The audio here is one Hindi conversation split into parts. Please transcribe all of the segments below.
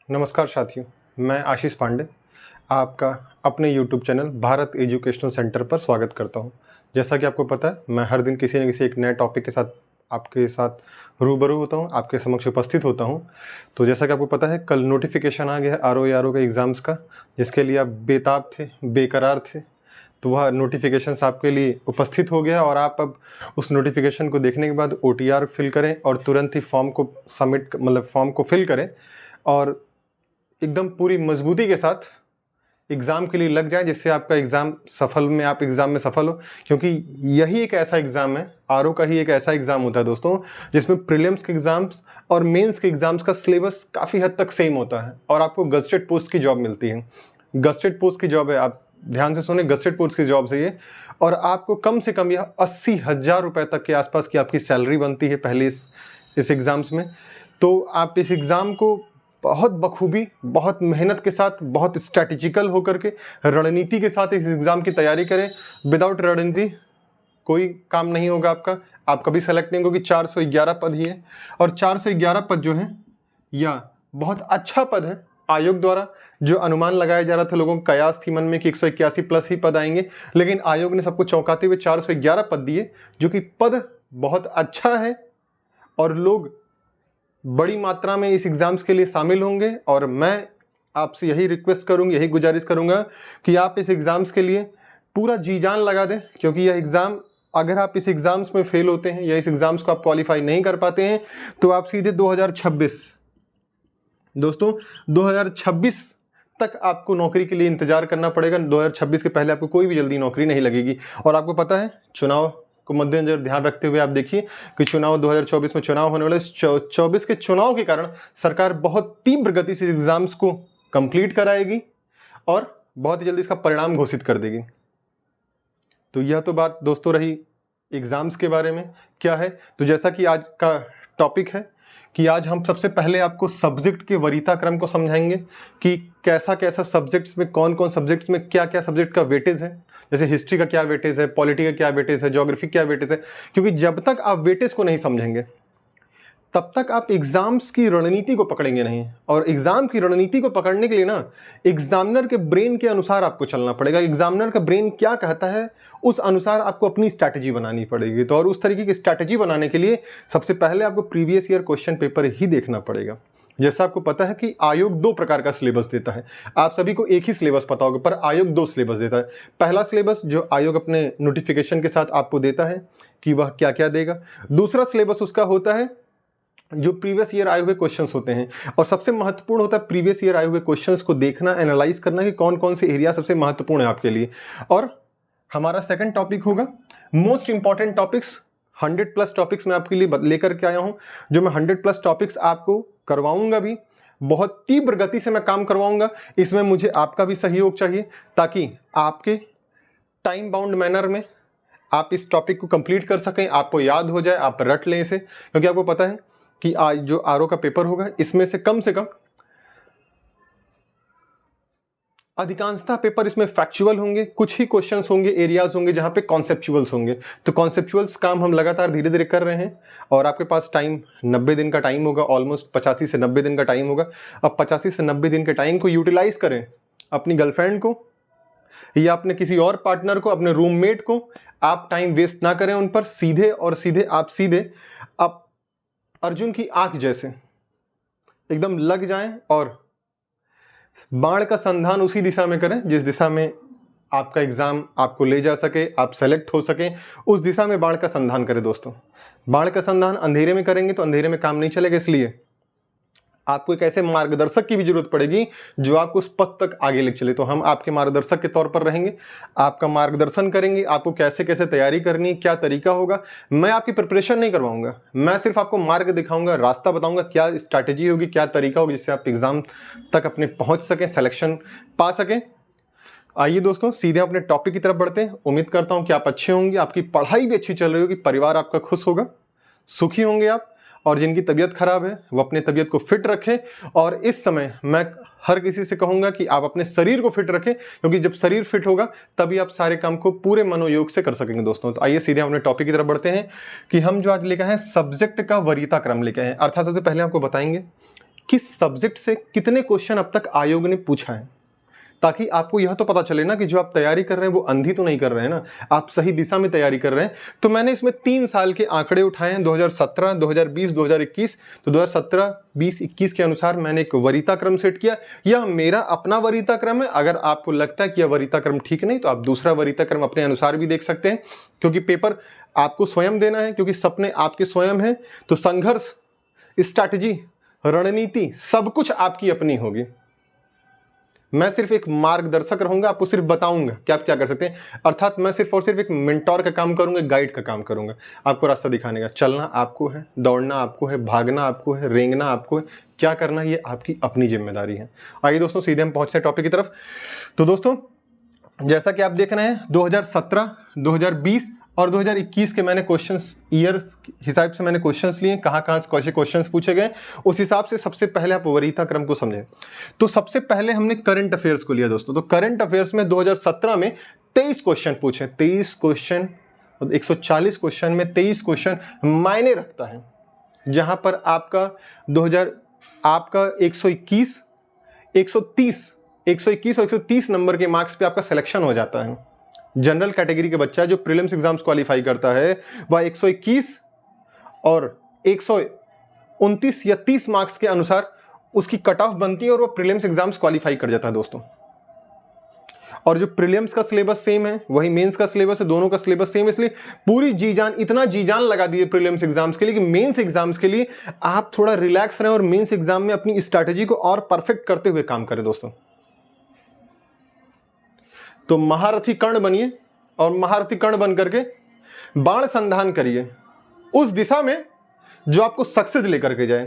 नमस्कार साथियों, मैं आशीष पांडे आपका अपने YouTube channel Bharat educational centre पर स्वागत करता हूं। जैसा कि आपको पता है, मैं हर दिन किसी न किसी एक नए टॉपिक के साथ आपके साथ रूबरू होता हूं, आपके समक्ष उपस्थित होता हूं। तो जैसा कि आपको पता है, कल नोटिफिकेशन आ गया है आरओ के एग्ज़ाम्स का, जिसके लिए आप बेताब थे, बेकरार थे। तो वह नोटिफिकेशंस आपके लिए उपस्थित हो गया और आप अब उस नोटिफिकेशन को देखने के बाद OTR फिल करें और तुरंत ही फॉर्म को फॉर्म को फिल करें और एकदम पूरी मजबूती के साथ एग्ज़ाम के लिए लग जाए, जिससे आपका आप एग्ज़ाम में सफल हो। क्योंकि यही एक ऐसा एग्ज़ाम है, आरओ का ही एक ऐसा एग्ज़ाम होता है दोस्तों, जिसमें प्रीलिम्स के एग्ज़ाम्स और मेंस के एग्ज़ाम्स का सिलेबस काफ़ी हद तक सेम होता है और आपको गज़टेड पोस्ट की जॉब मिलती है। गज़टेड पोस्ट की जॉब है, आप ध्यान से सुने, गज़टेड पोस्ट की जॉब से ये, और आपको कम से कम यह 80,000 रुपये तक के आसपास की आपकी सैलरी बनती है पहले इस एग्ज़ाम्स में। तो आप इस एग्ज़ाम को बहुत बखूबी, बहुत मेहनत के साथ, बहुत स्ट्रैटेजिकल होकर के, रणनीति के साथ इस एग्ज़ाम की तैयारी करें। विदाउट रणनीति कोई काम नहीं होगा आपका, आप कभी सेलेक्ट नहीं होगी। 411 पद ही है और 411 पद जो हैं, यह बहुत अच्छा पद है। आयोग द्वारा जो अनुमान लगाया जा रहा था, लोगों को कयास थी मन में कि 181 प्लस ही पद आएंगे, लेकिन आयोग ने सबको चौंकाते हुए 411 पद दिए, जो कि पद बहुत अच्छा है और लोग बड़ी मात्रा में इस एग्ज़ाम्स के लिए शामिल होंगे। और मैं आपसे यही रिक्वेस्ट करूँगी, यही गुजारिश करूँगा कि आप इस एग्ज़ाम्स के लिए पूरा जी जान लगा दें। क्योंकि यह एग्ज़ाम, अगर आप इस एग्ज़ाम्स में फेल होते हैं या इस एग्ज़ाम्स को आप क्वालिफाई नहीं कर पाते हैं, तो आप सीधे 2026 तक आपको नौकरी के लिए इंतज़ार करना पड़ेगा। 2026 के पहले आपको कोई भी जल्दी नौकरी नहीं लगेगी। और आपको पता है, चुनाव को मद्देनजर ध्यान रखते हुए आप देखिए कि 2024 में चुनाव होने वाले। 24 के चुनाव के कारण सरकार बहुत तीव्र गति से एग्ज़ाम्स को कंप्लीट कराएगी और बहुत ही जल्दी इसका परिणाम घोषित कर देगी। तो यह तो बात दोस्तों रही एग्ज़ाम्स के बारे में। क्या है, तो जैसा कि आज का टॉपिक है कि आज हम सबसे पहले आपको सब्जेक्ट के वरीयता क्रम को समझाएंगे कि कैसा कैसा सब्जेक्ट्स में, कौन कौन सब्जेक्ट्स में क्या क्या सब्जेक्ट का वेटेज है। जैसे हिस्ट्री का क्या वेटेज है, पॉलिटी का क्या वेटेज है, ज्योग्राफी क्या वेटेज है। क्योंकि जब तक आप वेटेज को नहीं समझेंगे, तब तक आप एग्जाम्स की रणनीति को पकड़ेंगे नहीं। और एग्जाम की रणनीति को पकड़ने के लिए ना, एग्जामिनर के ब्रेन के अनुसार आपको चलना पड़ेगा। एग्जामिनर का ब्रेन क्या कहता है, उस अनुसार आपको अपनी स्ट्रैटेजी बनानी पड़ेगी। तो और उस तरीके की स्ट्रैटेजी बनाने के लिए सबसे पहले आपको प्रीवियस ईयर क्वेश्चन पेपर ही देखना पड़ेगा। जैसा आपको पता है कि आयोग 2 प्रकार का सिलेबस देता है। आप सभी को एक ही सिलेबस पता होगा, पर आयोग 2 सिलेबस देता है। पहला सिलेबस जो आयोग अपने नोटिफिकेशन के साथ आपको देता है कि वह क्या क्या देगा। दूसरा सिलेबस उसका होता है जो प्रीवियस ईयर आए हुए क्वेश्चंस होते हैं। और सबसे महत्वपूर्ण होता है प्रीवियस ईयर आए हुए क्वेश्चंस को देखना, एनालाइज करना कि कौन कौन से एरिया सबसे महत्वपूर्ण है आपके लिए। और हमारा सेकंड टॉपिक होगा मोस्ट इंपॉर्टेंट टॉपिक्स। 100+ टॉपिक्स मैं आपके लिए लेकर के आया हूं, जो मैं 100+ टॉपिक्स आपको करवाऊंगा भी। बहुत तीव्र गति से मैं काम करवाऊंगा। इसमें मुझे आपका भी सहयोग चाहिए, ताकि आपके टाइम बाउंड मैनर में आप इस टॉपिक को कंप्लीट कर सकें, आपको याद हो जाए, आप रट लें इसे। क्योंकि आपको पता है कि आज जो आरओ का पेपर होगा, इसमें से कम अधिकांशतः पेपर इसमें फैक्चुअल होंगे। कुछ ही क्वेश्चंस होंगे, एरियाज होंगे जहां पे कॉन्सेप्चुअल्स होंगे। तो कॉन्सेप्चुअल्स काम हम लगातार धीरे धीरे कर रहे हैं और आपके पास टाइम 90 दिन का टाइम होगा, ऑलमोस्ट 85 से 90 दिन का टाइम होगा। अब 85 से 90 दिन के टाइम को यूटिलाइज करें अपनी गर्लफ्रेंड को या अपने किसी और पार्टनर को, अपने रूममेट को। आप टाइम वेस्ट ना करें उन पर, सीधे आप अर्जुन की आंख जैसे एकदम लग जाएं और बाण का संधान उसी दिशा में करें जिस दिशा में आपका एग्जाम आपको ले जा सके, आप सेलेक्ट हो सके। उस दिशा में बाण का संधान करें दोस्तों। बाण का संधान अंधेरे में करेंगे तो अंधेरे में काम नहीं चलेगा, इसलिए आपको एक ऐसे मार्गदर्शक की भी जरूरत पड़ेगी जो आपको उस पथ तक आगे ले चले। तो हम आपके मार्गदर्शक के तौर पर रहेंगे, आपका मार्गदर्शन करेंगे, आपको कैसे कैसे तैयारी करनी, क्या तरीका होगा। मैं आपकी प्रिपरेशन नहीं करवाऊंगा, मैं सिर्फ आपको मार्ग दिखाऊंगा, रास्ता बताऊंगा, क्या स्ट्रैटेजी होगी, क्या तरीका होगा, जिससे आप एग्जाम तक अपने पहुंच सकें, सिलेक्शन पा सकें। आइए दोस्तों, सीधे अपने टॉपिक की तरफ बढ़ते हैं। उम्मीद करता हूं कि आप अच्छे होंगे, आपकी पढ़ाई भी अच्छी चल रही होगी, परिवार आपका खुश होगा, सुखी होंगे आप। और जिनकी तबीयत खराब है वो अपने तबीयत को फिट रखें। और इस समय मैं हर किसी से कहूंगा कि आप अपने शरीर को फिट रखें, क्योंकि जब शरीर फिट होगा तभी आप सारे काम को पूरे मनोयोग से कर सकेंगे दोस्तों। तो आइए सीधे अपने टॉपिक की तरफ बढ़ते हैं कि हम जो आज लेकर हैं सब्जेक्ट का वरीयता क्रम लेकर हैं। अर्थात सबसे पहले आपको बताएंगे किस सब्जेक्ट से कितने क्वेश्चन अब तक आयोग ने पूछा है, ताकि आपको यह तो पता चले ना कि जो आप तैयारी कर रहे हैं वो अंधी तो नहीं कर रहे हैं ना, आप सही दिशा में तैयारी कर रहे हैं। तो मैंने इसमें 3 साल के आंकड़े उठाए हैं, 2017, 2020, 2021। तो 2017, 20, 21 के अनुसार मैंने एक वरीयता क्रम सेट किया। यह मेरा अपना वरीयता क्रम है। अगर आपको लगता है कि यह वरीयता क्रम ठीक नहीं, तो आप दूसरा वरीयता क्रम अपने अनुसार भी देख सकते हैं, क्योंकि पेपर आपको स्वयं देना है, क्योंकि सपने आपके स्वयं हैं। तो संघर्ष, स्ट्रैटेजी, रणनीति सब कुछ आपकी अपनी होगी। मैं सिर्फ एक मार्गदर्शक रहूंगा, आपको सिर्फ बताऊंगा कि आप क्या कर सकते हैं। अर्थात मैं सिर्फ और सिर्फ एक मेंटोर का काम करूंगा, गाइड का काम करूंगा, आपको रास्ता दिखाने का। चलना आपको है, दौड़ना आपको है, भागना आपको है, रेंगना आपको है, क्या करना ये आपकी अपनी जिम्मेदारी है। आइए दोस्तों सीधे हम पहुंचते हैं टॉपिक की तरफ। तो दोस्तों जैसा कि आप देख रहे हैं 2017, 2020 और 2021 के मैंने क्वेश्चंस ईयर हिसाब से मैंने क्वेश्चंस लिए, कहाँ से कैसे क्वेश्चंस पूछे गए, उस हिसाब से सबसे पहले आप वरीयता क्रम को समझें। तो सबसे पहले हमने करंट अफेयर्स को लिया दोस्तों। तो करंट अफेयर्स में 2017 में 23 क्वेश्चन पूछे, 23 क्वेश्चन, 140 क्वेश्चन में 23 क्वेश्चन मायने रखता है। जहां पर आपका 121 और 130 नंबर के मार्क्स पे आपका सिलेक्शन हो जाता है। जनरल कैटेगरी के बच्चा जो प्रीलिम्स एग्जाम्स क्वालिफाई करता है वह 121 और 129 या 30 मार्क्स के अनुसार उसकी कट ऑफ बनती है और वो प्रीलिम्स एग्जाम्स क्वालिफाई कर जाता है दोस्तों। और जो प्रीलिम्स का सिलेबस सेम है वही मेंस का सिलेबस है, दोनों का सिलेबस सेम है। इसलिए पूरी इतना जी जान लगा दिए प्रीलिम्स एग्जाम्स के लिए कि मेंस एग्जाम्स के लिए आप थोड़ा रिलैक्स रहें और मेंस एग्जाम में अपनी स्ट्रैटेजी को और परफेक्ट करते हुए काम करें दोस्तों। तो महारथी कर्ण बनिए और महारथी कर्ण बन करके बाण संधान करिए उस दिशा में जो आपको सक्सेस लेकर के जाए।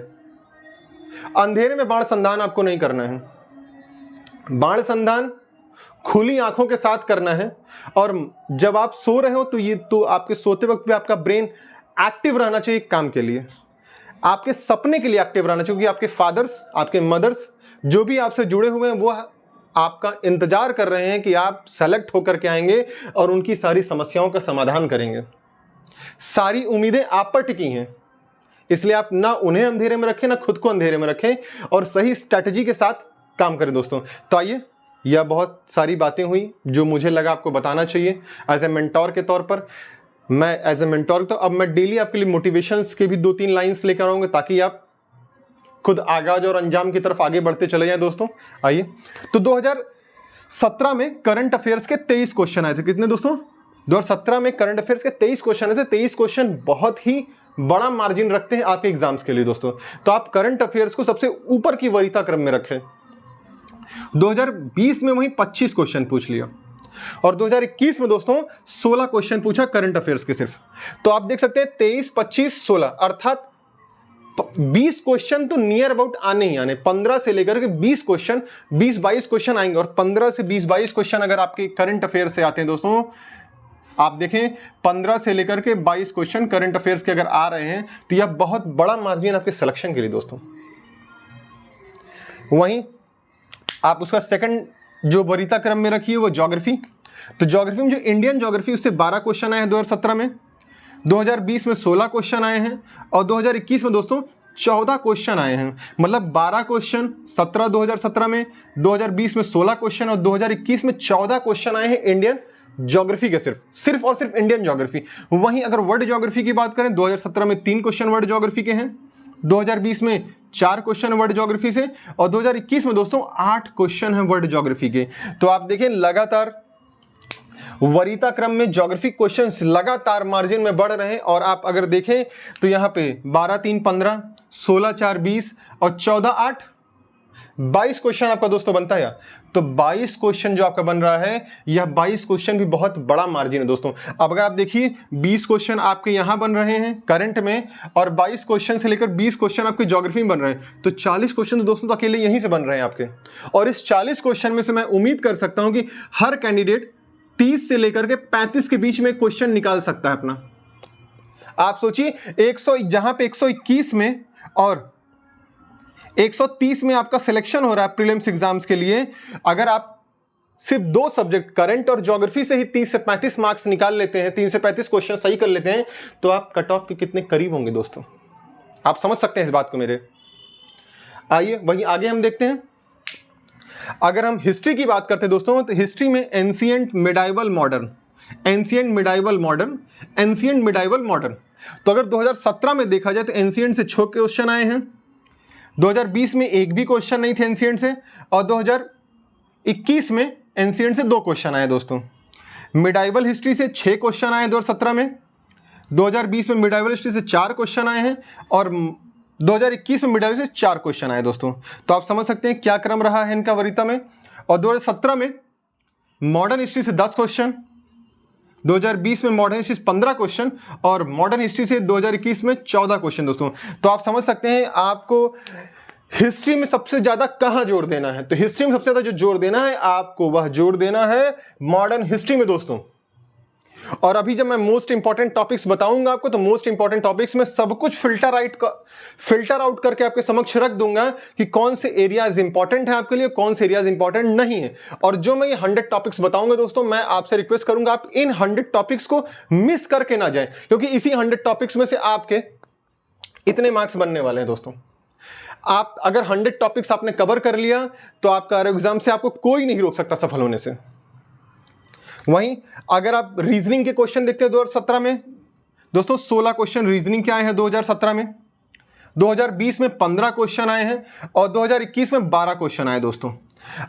अंधेरे में बाण संधान आपको नहीं करना है, बाण संधान खुली आंखों के साथ करना है। और जब आप सो रहे हो तो आपके सोते वक्त भी आपका ब्रेन एक्टिव रहना चाहिए काम के लिए, आपके सपने के लिए एक्टिव रहना चाहिए, क्योंकि आपके फादर्स, आपके मदर्स जो भी आपसे जुड़े हुए हैं वो आपका इंतजार कर रहे हैं कि आप सेलेक्ट होकर के आएंगे और उनकी सारी समस्याओं का समाधान करेंगे। सारी उम्मीदें आप पर टिकी हैं, इसलिए आप ना उन्हें अंधेरे में रखें ना खुद को अंधेरे में रखें और सही स्ट्रैटेजी के साथ काम करें दोस्तों। तो आइए, यह बहुत सारी बातें हुई जो मुझे लगा आपको बताना चाहिए एज ए मेंटोर के तौर पर। मैं एज ए मेंटोर तो अब मैं डेली आपके लिए मोटिवेशंस के भी 2-3 लाइंस लेकर आऊंगा ताकि आप खुद आगाज और अंजाम की तरफ आगे बढ़ते चले जाएं दोस्तों। आइए, तो 2017 में करंट अफेयर्स के 23 क्वेश्चन आए थे। कितने दोस्तों? 2017 में करंट अफेयर्स के 23 क्वेश्चन आए थे। 23 क्वेश्चन बहुत ही बड़ा मार्जिन रखते हैं आपके एग्जाम्स के लिए दोस्तों। तो आप करंट अफेयर्स को सबसे ऊपर की वरीयता क्रम में रखें। 2020 में वही 25 क्वेश्चन पूछ लिया और 2021 में दोस्तों 16 क्वेश्चन पूछा करंट अफेयर्स के सिर्फ। तो आप देख सकते हैं 23, 25, 16 अर्थात 20 क्वेश्चन तो नियर अबाउट आने ही आने। 15 से लेकर के 20 क्वेश्चन, 20-22 क्वेश्चन आएंगे। और 15 से 20-22 क्वेश्चन अगर आपके करंट अफेयर से आते हैं दोस्तों, आप देखें 15 से लेकर के 22 क्वेश्चन करंट अफेयर्स के अगर आ रहे हैं तो यह बहुत बड़ा मार्जिन आपके सिलेक्शन के लिए दोस्तों। वहीं आप उसका सेकंड जो वरीयता क्रम में रखिए वो ज्योग्राफी। तो ज्योग्राफी में जो इंडियन ज्योग्राफी उससे 12 क्वेश्चन आए हैं 2017 में, 2020 में 16 क्वेश्चन आए हैं और 2021 में दोस्तों 14 क्वेश्चन आए हैं। मतलब 12 क्वेश्चन 2017 में, 2020 में 16 क्वेश्चन और 2021 में 14 क्वेश्चन आए हैं इंडियन ज्योग्राफी के सिर्फ और सिर्फ इंडियन ज्योग्राफी। वहीं अगर वर्ल्ड ज्योग्राफी की बात करें 2017 में 3 क्वेश्चन वर्ल्ड ज्योग्राफी के हैं, 2020 में 4 क्वेश्चन वर्ल्ड ज्योग्राफी से और 2021 में दोस्तों 8 क्वेश्चन हैं वर्ल्ड ज्योग्राफी के। तो आप देखें लगातार वरीयता क्रम में ज्योग्राफी क्वेश्चंस लगातार मार्जिन में बढ़ रहे हैं। और आप अगर देखें तो यहां पे 12-3 15, 16-4 20 और 14-8 22 क्वेश्चन आपका दोस्तों बनता है। तो 22 क्वेश्चन जो आपका बन रहा है, यह 22 क्वेश्चन भी बहुत बड़ा मार्जिन है दोस्तों। अब अगर आप देखिए 20 क्वेश्चन आपके यहां बन रहे हैं करंट में और 22 क्वेश्चन से लेकर 20 क्वेश्चन आपके ज्योग्राफी में बन रहे हैं, तो 40 क्वेश्चन दोस्तों तो अकेले यहीं से बन रहे हैं आपके। और इस 40 क्वेश्चन में से मैं उम्मीद कर सकता हूं कि हर कैंडिडेट 30 से लेकर के 35 के बीच में क्वेश्चन निकाल सकता है अपना। आप सोचिए 100 जहां पे 121 में और 130 में आपका सिलेक्शन हो रहा है प्रीलिम्स एग्जाम्स के लिए, अगर आप सिर्फ 2 सब्जेक्ट करंट और ज्योग्राफी से ही 30 से 35 मार्क्स निकाल लेते हैं, 3 से 35 क्वेश्चन सही कर लेते हैं, तो आप कट ऑफ के कितने करीब होंगे दोस्तों। आप समझ सकते हैं इस बात को मेरे। आइए वहीं आगे हम देखते हैं। अगर हम हिस्ट्री की बात करते हैं दोस्तों, तो हिस्ट्री में ancient, medieval, modern, ancient, medieval, modern, ancient, medieval, modern. तो अगर 2017 में देखा जाए तो एंशिएंट से 6 क्वेश्चन आए हैं, 2020 में एक भी क्वेश्चन नहीं थे एंशिएंट से, और 2021 में एंशिएंट से 2 क्वेश्चन आए दोस्तों। मिडाइवल हिस्ट्री से 6 क्वेश्चन आए 2017 में, 2020 में मिडाइवल हिस्ट्री से 4 क्वेश्चन आए हैं, और 2021 में मिडाइवल से 4 क्वेश्चन आए दोस्तों। तो आप समझ सकते हैं क्या क्रम रहा है इनका वरीयता में। और 2017 में मॉडर्न हिस्ट्री से 10 क्वेश्चन, 2020 में मॉडर्न हिस्ट्री से 15 क्वेश्चन, और मॉडर्न हिस्ट्री से 2021 में 14 क्वेश्चन दोस्तों। तो आप समझ सकते हैं आपको हिस्ट्री में सबसे ज्यादा कहां जोर देना है। तो हिस्ट्री में सबसे ज्यादा जो जोर देना है आपको, वह जोर देना है मॉडर्न हिस्ट्री में दोस्तों। और अभी जब मैं मोस्ट इंपॉर्टेंट टॉपिक्स बताऊंगा आपको, तो मोस्ट इंपॉर्टेंट टॉपिक्स में सब कुछ फिल्टर आउट करके आपके समक्ष रख दूंगा कि कौन से एरियाज इंपॉर्टेंट है आपके लिए, कौन से एरियाज इंपॉर्टेंट नहीं है। और जो मैं ये 100 टॉपिक्स बताऊंगा दोस्तों, मैं आपसे रिक्वेस्ट करूंगा आप इन 100 टॉपिक्स को मिस करके ना जाएं, क्योंकि इसी 100 टॉपिक्स में से आपके इतने मार्क्स बनने वाले हैं दोस्तों। आप अगर 100 टॉपिक्स आपने कवर कर लिया तो आपका एग्जाम से आपको कोई नहीं रोक सकता सफल होने से। वहीं अगर आप रीजनिंग के क्वेश्चन देखते हैं 2017 में दोस्तों, 16 क्वेश्चन रीजनिंग के आए हैं 2017 में, 2020 में 15 क्वेश्चन आए हैं, और 2021 में 12 क्वेश्चन आए दोस्तों।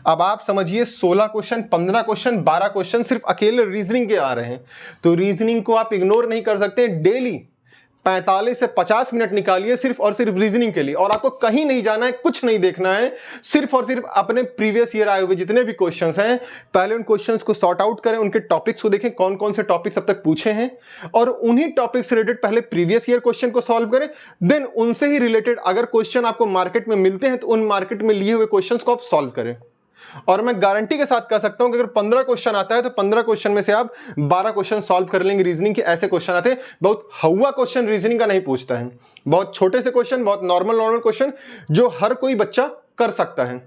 अब आप समझिए 16 क्वेश्चन, 15 क्वेश्चन, 12 क्वेश्चन सिर्फ अकेले रीजनिंग के आ रहे हैं। तो रीजनिंग को आप इग्नोर नहीं कर सकते। डेली 45 से 50 मिनट निकालिए सिर्फ और सिर्फ रीजनिंग के लिए, और आपको कहीं नहीं जाना है, कुछ नहीं देखना है, सिर्फ और सिर्फ अपने प्रीवियस ईयर आए हुए जितने भी क्वेश्चंस हैं, पहले उन क्वेश्चंस को सॉर्ट आउट करें, उनके टॉपिक्स को देखें कौन कौन से टॉपिक्स अब तक पूछे हैं, और उन्हीं टॉपिक्स से रिलेटेड पहले प्रीवियस ईयर क्वेश्चन को सॉल्व करें। देन उनसे ही रिलेटेड अगर क्वेश्चन आपको मार्केट में मिलते हैं तो उन मार्केट में लिए हुए क्वेश्चन को आप सॉल्व करें। और मैं गारंटी के साथ कह सकता हूं कि अगर 15 क्वेश्चन आता है तो 15 क्वेश्चन में से आप 12 क्वेश्चन सॉल्व कर लेंगे रीजनिंग के। ऐसे क्वेश्चन आते हैं, बहुत हवा क्वेश्चन रीजनिंग का नहीं पूछता है, बहुत छोटे से क्वेश्चन, बहुत नॉर्मल क्वेश्चन जो हर कोई बच्चा कर सकता है।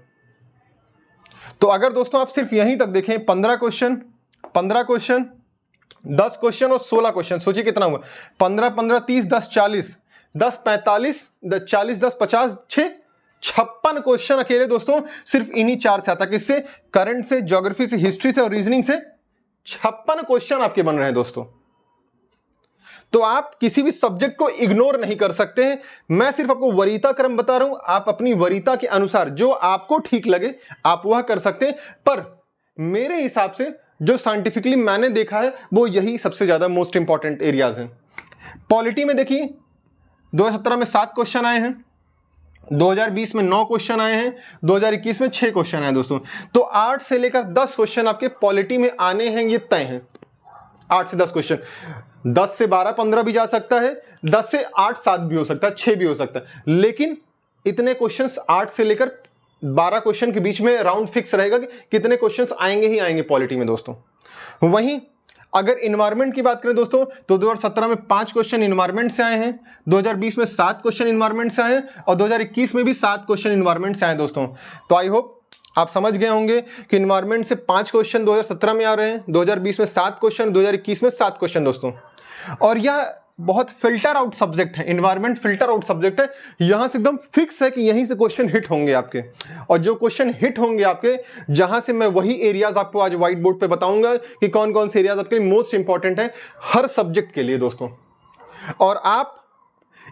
तो अगर दोस्तों आप सिर्फ यहीं तक देखें, 15 क्वेश्चन, 10 क्वेश्चन और 16 क्वेश्चन, सोचिए कितना हुआ, 15 15 30 10 40 10 45 40 10 50 6 56 क्वेश्चन अकेले दोस्तों सिर्फ इन्हीं 4 से आता। किससे? करंट से, ज्योग्राफी से, हिस्ट्री से और रीजनिंग से 56 क्वेश्चन आपके बन रहे हैं दोस्तों। तो आप किसी भी सब्जेक्ट को इग्नोर नहीं कर सकते हैं। मैं सिर्फ आपको वरीयता क्रम बता रहा हूं, आप अपनी वरीयता के अनुसार जो आपको ठीक लगे आप वह कर सकते हैं। पर मेरे हिसाब से जो साइंटिफिकली मैंने देखा है वो यही सबसे ज्यादा मोस्ट इंपॉर्टेंट एरियाज हैं। पॉलिटी में देखिए 2017 में 7 क्वेश्चन आए हैं, 2020 में 9 क्वेश्चन आए हैं, 2021 में 6 क्वेश्चन आए दोस्तों। तो 8 से लेकर 10 क्वेश्चन आपके पॉलिटी में आने हैं, ये तय हैं। 8 से 10 क्वेश्चन, 10 से 12 15 भी जा सकता है, 10 से 8 7 भी हो सकता है, 6 भी हो सकता है, लेकिन इतने क्वेश्चंस 8 से लेकर 12 क्वेश्चन के बीच में राउंड फिक्स रहेगा कि कितने क्वेश्चंस आएंगे ही आएंगे पॉलिटी में दोस्तों। वहीं अगर इन्वायरमेंट की बात करें दोस्तों तो 2017 में 5 क्वेश्चन इन्वायरमेंट से आए हैं, 2020 में 7 क्वेश्चन इन्वायरमेंट से आए हैं, और 2021 में भी 7 क्वेश्चन इन्वायरमेंट से आए दोस्तों। तो आई होप आप समझ गए होंगे कि इन्वायरमेंट से 5 क्वेश्चन 2017 में आ रहे हैं, 2020 में 7 क्वेश्चन, 2021 में 7 क्वेश्चन दोस्तों। और यह बहुत फिल्टर आउट सब्जेक्ट है, इन्वायरमेंट फिल्टर आउट सब्जेक्ट है। यहां से एकदम फिक्स है कि यहीं से क्वेश्चन हिट होंगे आपके, और जो क्वेश्चन हिट होंगे आपके, जहां से मैं वही एरियाज आपको आज व्हाइट बोर्ड पे बताऊंगा कि कौन कौन से एरियाज आपके लिए मोस्ट इंपॉर्टेंट है हर सब्जेक्ट के लिए दोस्तों। और आप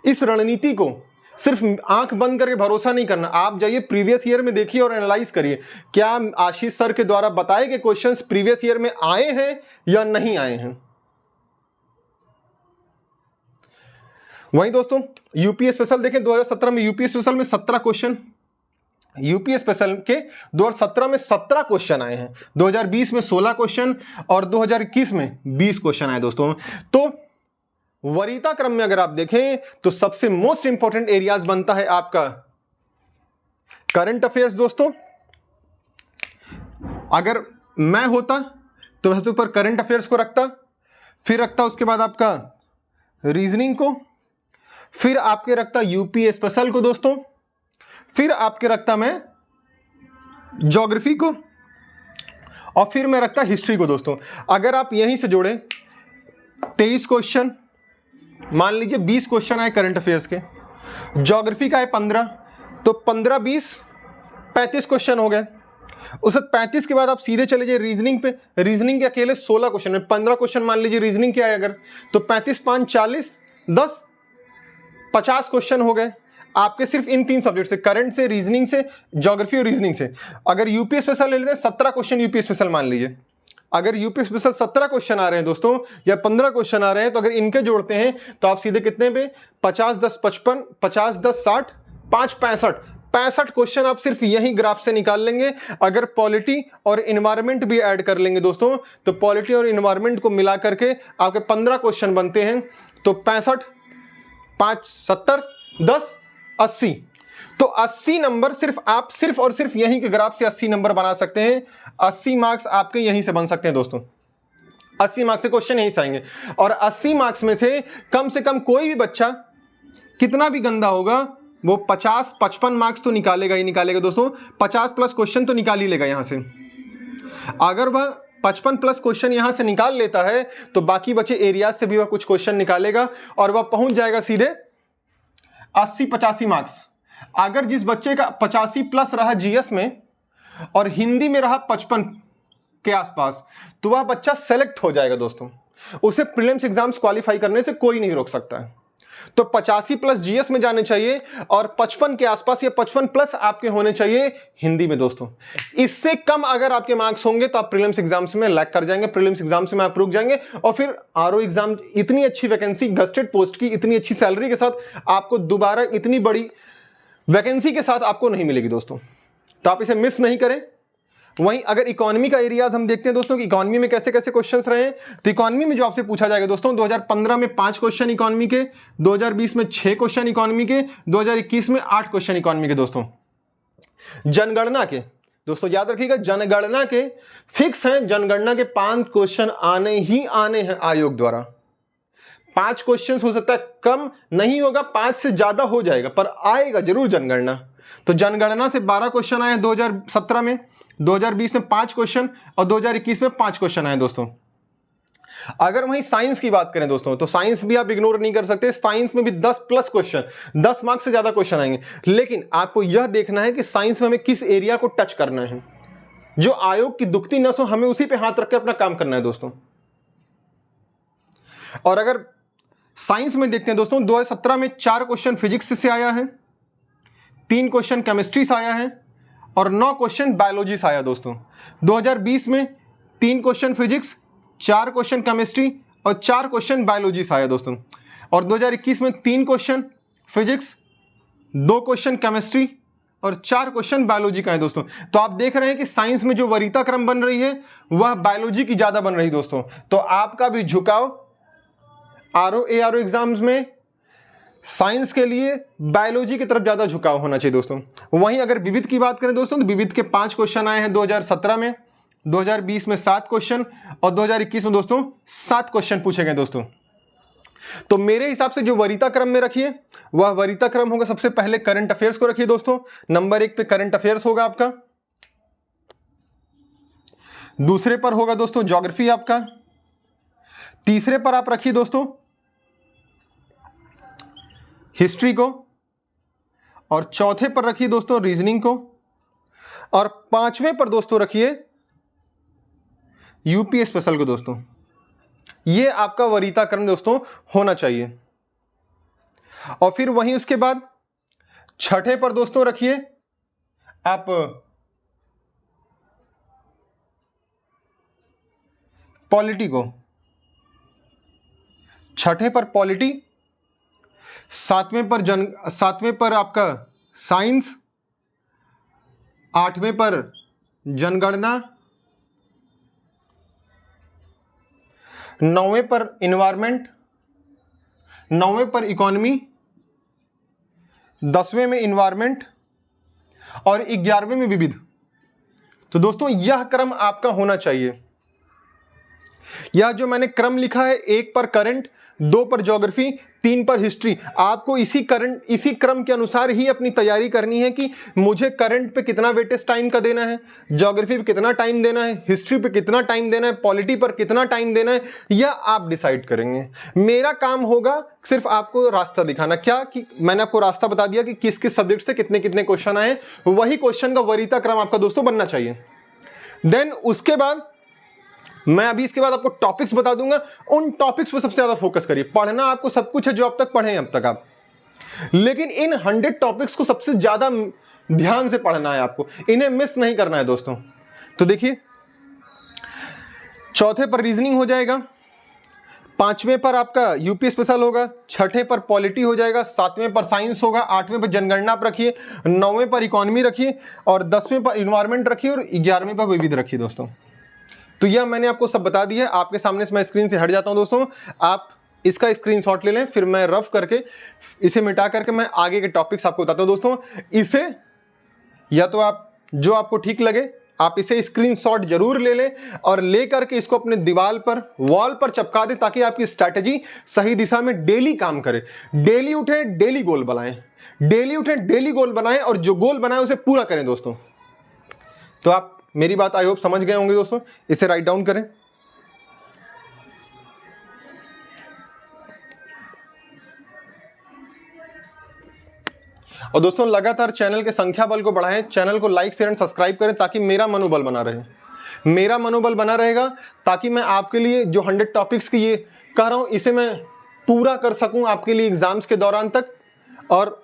इस रणनीति को सिर्फ आंख बंद करके भरोसा नहीं करना, आप जाइए प्रीवियस ईयर में देखिए और एनालाइज करिए क्या आशीष सर के द्वारा बताए गए क्वेश्चंस प्रीवियस ईयर में आए हैं या नहीं आए हैं। वहीं दोस्तों यूपी स्पेशल देखें, 2017 में यूपी स्पेशल में 17 क्वेश्चन, यूपी स्पेशल के 2017 में 17 क्वेश्चन आए हैं, 2020 में 16 क्वेश्चन और 2021 में 20 क्वेश्चन आए दोस्तों। तो वरीयता क्रम में अगर आप देखें तो सबसे मोस्ट इंपॉर्टेंट एरियाज बनता है आपका करंट अफेयर्स दोस्तों। अगर मैं होता तो सबसे ऊपर करंट अफेयर्स को रखता, फिर रखता उसके बाद आपका रीजनिंग को, फिर आपके रखता यूपी स्पेशल को दोस्तों, फिर आपके रखता मैं ज्योग्राफी को, और फिर मैं रखता हिस्ट्री को दोस्तों। अगर आप यहीं से जोड़े 23 क्वेश्चन, मान लीजिए 20 क्वेश्चन आए करंट अफेयर्स के, ज्योग्राफी का है 15, तो 15, 20, 35 क्वेश्चन हो गए। उस 35 के बाद आप सीधे चले जाइए रीजनिंग पे। रीजनिंग के अकेले 16 क्वेश्चन है, 15 क्वेश्चन मान लीजिए रीजनिंग के आए अगर, तो 35, 5, 40, 10, 50 क्वेश्चन हो गए आपके सिर्फ इन 3 सब्जेक्ट से, करंट से, रीजनिंग से, ज्योग्राफी और रीजनिंग से। अगर यूपी स्पेशल ले लेते हैं 17 क्वेश्चन यूपी स्पेशल मान लीजिए, अगर यूपी स्पेशल 17 क्वेश्चन आ रहे हैं दोस्तों या 15 क्वेश्चन आ रहे हैं, तो अगर इनके जोड़ते हैं तो आप सीधे कितने पे 50, 10, 55, 50, 10, 60, 5, 65 क्वेश्चन आप सिर्फ यही ग्राफ से निकाल लेंगे। अगर पॉलिटी और इन्वायरमेंट भी ऐड कर लेंगे दोस्तों, तो पॉलिटी और इन्वायरमेंट को मिला करके आपके 15 क्वेश्चन बनते हैं। तो 65, 5, 70, 10, 80, तो 80 नंबर सिर्फ और सिर्फ यहीं के ग्राफ से 80 नंबर बना सकते हैं। 80 मार्क्स आपके यहीं से बन सकते हैं दोस्तों, 80 मार्क्स से क्वेश्चन यहीं से आएंगे। और 80 मार्क्स में से कम कोई भी बच्चा कितना भी गंदा होगा वो 50, 55 मार्क्स तो निकालेगा ही निकालेगा दोस्तों, 50 प्लस क्वेश्चन तो निकाल ही लेगा यहां से। अगर वह 55 प्लस क्वेश्चन यहां से निकाल लेता है तो बाकी बचे एरिया से भी वह कुछ क्वेश्चन निकालेगा और वह पहुंच जाएगा सीधे 80, 85 मार्क्स। अगर जिस बच्चे का 85 प्लस रहा जीएस में और हिंदी में रहा 55 के आसपास, तो वह बच्चा सेलेक्ट हो जाएगा दोस्तों, उसे प्रीलिम्स एग्जाम्स क्वालिफाई करने से कोई नहीं रोक सकता है। तो 85 प्लस जीएस में जाने चाहिए और 55 के आसपास या 55 प्लस आपके होने चाहिए हिंदी में दोस्तों। इससे कम अगर आपके मार्क्स होंगे तो आप प्रीलिम्स एग्जाम्स में लैग कर जाएंगे, प्रीलिम्स एग्जाम्स में आप रुक जाएंगे और फिर आरओ एग्जाम, इतनी अच्छी वैकेंसी, गस्टेड पोस्ट की इतनी अच्छी सैलरी के साथ आपको दोबारा इतनी बड़ी वैकेंसी के साथ आपको नहीं मिलेगी दोस्तों। तो आप इसे मिस नहीं करें। वहीं अगर इकोनॉमी का एरियाज हम देखते हैं दोस्तों कि इकोनॉमी में कैसे कैसे क्वेश्चंस रहे हैं, तो इकोनॉमी में जो आपसे पूछा जाएगा दोस्तों, 2015 में 5 क्वेश्चन इकोनॉमी के, 2020 में 6 क्वेश्चन इकोनॉमी के, 2021 में 8 क्वेश्चन इकोनॉमी के दोस्तों। जनगणना के दोस्तों याद रखिएगा, जनगणना के फिक्स हैं, जनगणना के 5 क्वेश्चन आने ही आने हैं आयोग द्वारा। 5 क्वेश्चन हो सकता है कम नहीं होगा, 5 से ज्यादा हो जाएगा, पर आएगा जरूर जनगणना। तो जनगणना से 12 क्वेश्चन आए 2017 में, 2020 में 5 क्वेश्चन और 2021 में 5 क्वेश्चन आए दोस्तों। अगर वहीं साइंस की बात करें दोस्तों, तो साइंस भी आप इग्नोर नहीं कर सकते, साइंस में भी 10 प्लस क्वेश्चन, 10 मार्क्स से ज्यादा क्वेश्चन आएंगे। लेकिन आपको यह देखना है कि साइंस में हमें किस एरिया को टच करना है, जो आयोग की दुखती नस हो, हमें उसी पे हाथ रखकर अपना काम करना है दोस्तों। और अगर साइंस में देखते हैं दोस्तों, 2017 में 4 क्वेश्चन फिजिक्स से आया है, 3 क्वेश्चन केमिस्ट्री से आया है और 9 क्वेश्चन बायोलॉजी से आया दोस्तों। 2020 में 3 क्वेश्चन फिजिक्स, 4 क्वेश्चन केमिस्ट्री और 4 क्वेश्चन बायोलॉजी से आया दोस्तों। और 2021 में 3 क्वेश्चन फिजिक्स, 2 क्वेश्चन केमिस्ट्री और 4 क्वेश्चन बायोलॉजी का है दोस्तों। तो आप देख रहे हैं कि साइंस में जो वरीयता क्रम बन रही है वह बायोलॉजी की ज्यादा बन रही है दोस्तों। तो आपका भी झुकाव आरओ एआरओ एग्जाम्स में साइंस के लिए बायोलॉजी की तरफ ज्यादा झुकाव होना चाहिए दोस्तों। वहीं अगर विविध की बात करें दोस्तों, तो विविध के 5 क्वेश्चन आए हैं 2017 में, 2020 में 7 क्वेश्चन और 2021 में दोस्तों 7 क्वेश्चन पूछे गए दोस्तों। तो मेरे हिसाब से जो वरीयता क्रम में रखिए वह वरीयता क्रम होगा, सबसे पहले करंट अफेयर्स को रखिए दोस्तों, नंबर 1 पे करंट अफेयर्स होगा आपका, दूसरे पर होगा दोस्तों ज्योग्राफी आपका, तीसरे पर आप रखिए दोस्तों हिस्ट्री को, और चौथे पर रखिए दोस्तों रीजनिंग को, और 5वें पर दोस्तों रखिए यूपी स्पेशल को दोस्तों। ये आपका वरीयता क्रम दोस्तों होना चाहिए। और फिर वहीं उसके बाद 6ठे पर दोस्तों रखिए आप पॉलिटी को, 6ठे पर पॉलिटी, 7वें पर आपका साइंस, 8वें पर जनगणना, 9वें पर इन्वायरमेंट, 9वें पर इकोनॉमी, 10वें में इन्वायरमेंट और 11वें में विविध। तो दोस्तों यह क्रम आपका होना चाहिए। यह जो मैंने क्रम लिखा है, 1 पर करंट, 2 पर ज्योग्राफी, 3 पर हिस्ट्री, आपको इसी क्रम के अनुसार ही अपनी तैयारी करनी है कि मुझे करंट पे कितना वेटेज टाइम का देना है, ज्योग्राफी पे कितना टाइम देना है, हिस्ट्री पे कितना टाइम देना है, पॉलिटी पर कितना टाइम देना है, यह आप डिसाइड करेंगे। मेरा काम होगा सिर्फ आपको रास्ता दिखाना। क्या कि मैंने आपको रास्ता बता दिया कि किस किस सब्जेक्ट से कितने कितने क्वेश्चन आए, वही क्वेश्चन का वरीयता क्रम आपका दोस्तों बनना चाहिए। देन उसके बाद मैं अभी इसके बाद आपको टॉपिक्स बता दूंगा, उन टॉपिक्स पर सबसे ज्यादा फोकस करिए। पढ़ना आपको सब कुछ है जो अब तक पढ़े हैं अब तक आप, लेकिन इन 100 टॉपिक्स को सबसे ज्यादा ध्यान से पढ़ना है आपको, इन्हें मिस नहीं करना है दोस्तों। तो देखिए, चौथे पर रीजनिंग हो जाएगा, 5वें पर आपका यूपी स्पेशल होगा, 6ठे पर पॉलिटी हो जाएगा, 7वें पर साइंस होगा, 8वें पर जनगणना पर रखिए, 9वें पर इकोनॉमी रखिए, और 10वें पर इन्वायरमेंट रखिए, और 11वें पर विविध रखिए दोस्तों। तो यह मैंने आपको सब बता दिया है। आपके सामने से मैं स्क्रीन से हट जाता हूं दोस्तों, आप इसका स्क्रीनशॉट ले लें, फिर मैं रफ करके इसे मिटा करके मैं आगे के टॉपिक्स आपको बताता हूं दोस्तों। इसे या तो आप जो आपको ठीक लगे आप इसे स्क्रीनशॉट जरूर ले लें और ले करके इसको अपने दीवार पर, वॉल पर चिपका दें, ताकि आपकी स्ट्रैटेजी सही दिशा में डेली काम करे। डेली उठें, डेली गोल बनाएं, डेली उठें, डेली गोल बनाएं, और जो गोल बनाएं उसे पूरा करें दोस्तों। तो आप मेरी बात आई होप समझ गए होंगे दोस्तों। इसे राइट डाउन करें। और दोस्तों लगातार चैनल के संख्या बल को बढ़ाएं, चैनल को लाइक शेयर एंड सब्सक्राइब करें, ताकि मेरा मनोबल बना रहे। मेरा मनोबल बना रहेगा ताकि मैं आपके लिए जो 100 टॉपिक्स की ये कह रहा हूं, इसे मैं पूरा कर सकूं आपके लिए एग्जाम्स के दौरान तक। और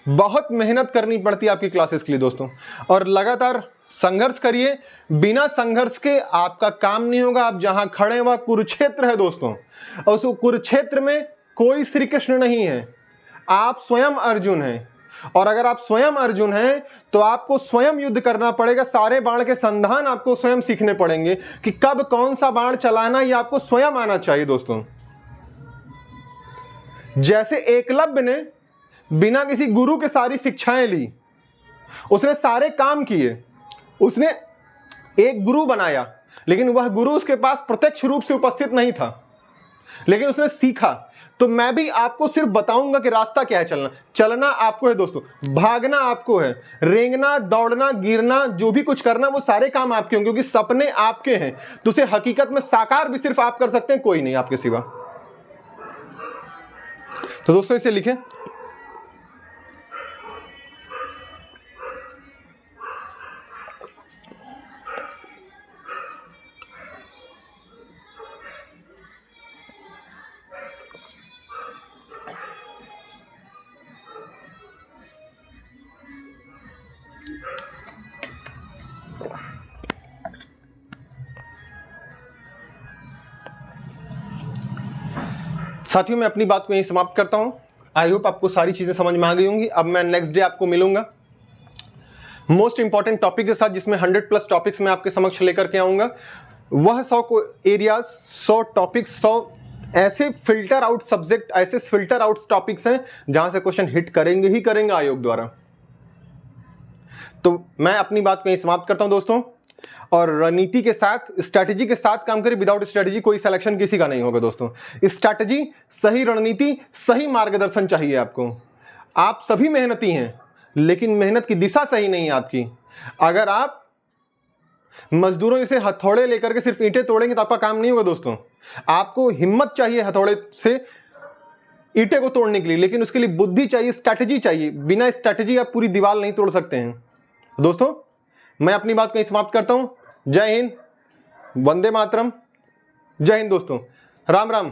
बहुत मेहनत करनी पड़ती है आपकी क्लासेस के लिए दोस्तों, और लगातार संघर्ष करिए। बिना संघर्ष के आपका काम नहीं होगा। आप जहां खड़े हैं वह कुरुक्षेत्र है दोस्तों, और उस कुरुक्षेत्र में कोई श्री कृष्ण नहीं है, आप स्वयं अर्जुन हैं। और अगर आप स्वयं अर्जुन हैं तो आपको स्वयं युद्ध करना पड़ेगा। सारे बाण के संधान आपको स्वयं सीखने पड़ेंगे कि कब कौन सा बाण चलाना, यह आपको स्वयं आना चाहिए दोस्तों। जैसे एकलव्य ने बिना किसी गुरु के सारी शिक्षाएं ली, उसने सारे काम किए, उसने एक गुरु बनाया, लेकिन वह गुरु उसके पास प्रत्यक्ष रूप से उपस्थित नहीं था, लेकिन उसने सीखा। तो मैं भी आपको सिर्फ बताऊंगा कि रास्ता क्या है चलना। चलना आपको है दोस्तों, भागना आपको है, रेंगना, दौड़ना, गिरना, जो भी कुछ करना वो सारे काम आपके होंगे, क्योंकि सपने आपके हैं। तो उसे हकीकत में साकार भी सिर्फ आप कर सकते हैं, कोई नहीं आपके सिवा। तो दोस्तों इसे लिखें। साथियों मैं अपनी बात को यहीं समाप्त करता हूं। आई होप आपको सारी चीजें समझ में आ गई होंगी। अब मैं नेक्स्ट डे आपको मिलूंगा मोस्ट इंपॉर्टेंट टॉपिक के साथ, जिसमें 100+ टॉपिक्स मैं आपके समक्ष लेकर के आऊंगा। वह 100 एरियाज, 100 टॉपिक्स, 100 ऐसे फिल्टर आउट सब्जेक्ट, ऐसे फिल्टर आउट टॉपिक्स हैं जहां से क्वेश्चन हिट करेंगे ही करेंगे आयोग द्वारा। तो मैं अपनी बात को यहीं समाप्त करता हूं दोस्तों, और रणनीति के साथ, स्ट्रैटेजी के साथ काम करें। विदाउट स्ट्रैटेजी कोई सिलेक्शन किसी का नहीं होगा दोस्तों। स्ट्रैटेजी, सही रणनीति, सही मार्गदर्शन चाहिए आपको। आप सभी मेहनती हैं, लेकिन मेहनत की दिशा सही नहीं है आपकी। अगर आप मजदूरों से हथौड़े लेकर के सिर्फ ईंटें तोड़ेंगे तो आपका काम नहीं होगा दोस्तों। आपको हिम्मत चाहिए हथौड़े से ईंटें को तोड़ने के लिए, लेकिन उसके लिए बुद्धि चाहिए, स्ट्रैटेजी चाहिए। बिना स्ट्रैटेजी आप पूरी दीवार नहीं तोड़ सकते हैं दोस्तों। मैं अपनी बात कहीं समाप्त करता हूं। जय हिंद, वंदे मातरम, जय हिंद दोस्तों, राम राम।